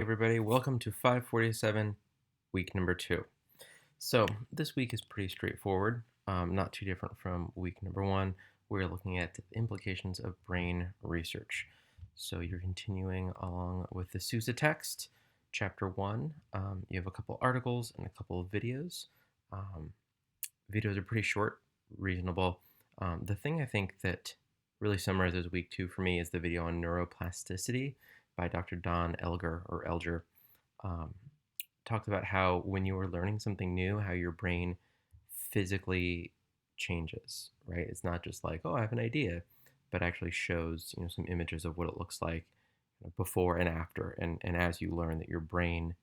Everybody, welcome to 547, week number 2. So this week is pretty straightforward, not too different from week number 1. We're looking at the implications of brain research. So you're continuing along with the SUSE text, chapter 1. You have a couple articles and a couple of videos. Videos are pretty short, reasonable. The thing I think that really summarizes week 2 for me is the video on neuroplasticity by Dr. Don Elger. Um, Talks about how when you are learning something new, how your brain physically changes, right? It's not just like, oh, I have an idea, but actually shows, some images of what it looks like before and after. And as you learn that your brain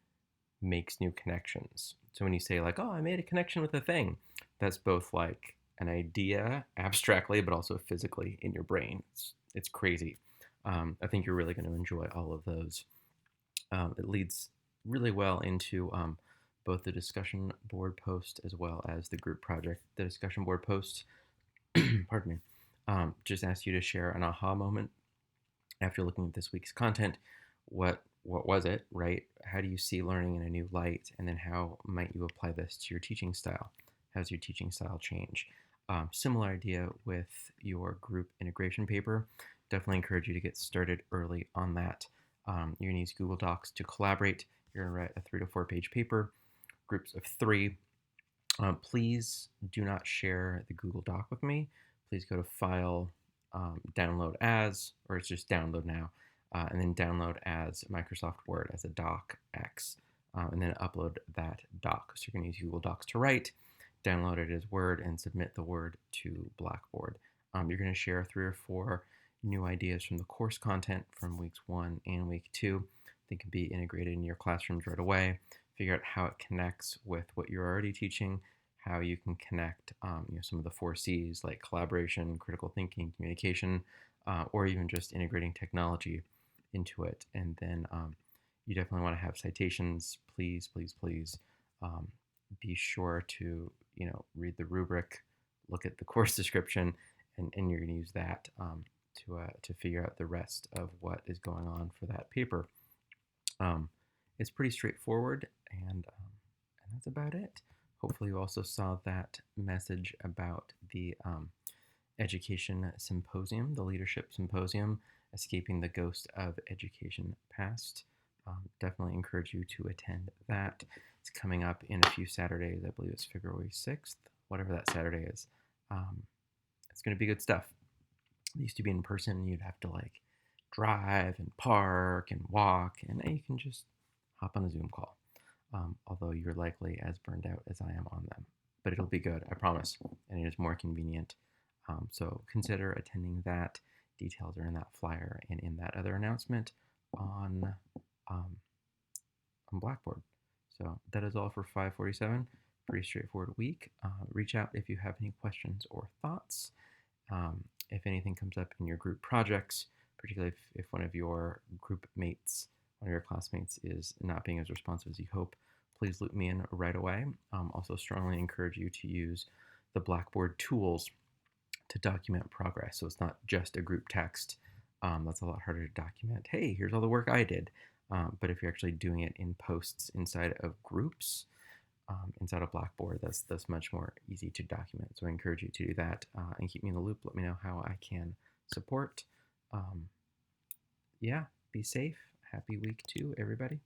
makes new connections. So when you say like, oh, I made a connection with a thing, that's both like an idea abstractly, but also physically in your brain. It's crazy. I think you're really going to enjoy all of those. It leads really well into both the discussion board post as well as the group project. The discussion board post, pardon me, just asks you to share an aha moment after looking at this week's content. What was it, right? How do you see learning in a new light? And then how might you apply this to your teaching style? How's your teaching style change? Similar idea with your group integration paper. Definitely encourage you to get started early on that. You're going to use Google Docs to collaborate. You're going to write a 3 to 4 page paper, groups of 3. Please do not share the Google Doc with me. Please go to File, Download As, or it's just Download Now, and then Download as Microsoft Word as a docx, and then upload that doc. So you're going to use Google Docs to write, download it as Word, and submit the Word to Blackboard. You're going to share 3 or 4 new ideas from the course content from weeks 1 and week 2 that can be integrated in your classrooms right away. Figure out how it connects with what you're already teaching, how you can connect some of the 4 C's like collaboration, critical thinking, communication, or even just integrating technology into it. And then you definitely want to have citations. Please, please, please be sure to read the rubric, look at the course description, and you're going to use that to figure out the rest of what is going on for that paper. It's pretty straightforward, and that's about it. Hopefully you also saw that message about the education symposium, the leadership symposium, Escaping the Ghost of Education Past. Definitely encourage you to attend that. It's coming up in a few Saturdays. I believe it's February 6th, whatever that Saturday is. It's going to be good stuff. It used to be in person. You'd have to like drive and park and walk, and now you can just hop on a Zoom call. Although you're likely as burned out as I am on them. But it'll be good, I promise, and it is more convenient. So consider attending that. Details are in that flyer and in that other announcement on Blackboard. So that is all for 547. Pretty straightforward week. Reach out if you have any questions or thoughts. If anything comes up in your group projects, particularly if one of your group mates, one of your classmates is not being as responsive as you hope, please loop me in right away. Also strongly encourage you to use the Blackboard tools to document progress. So it's not just a group text. That's a lot harder to document. Hey, here's all the work I did. But if you're actually doing it in posts inside of groups, inside of Blackboard, that's much more easy to document. So I encourage you to do that and keep me in the loop. Let me know how I can support. Yeah, be safe. Happy week 2, everybody.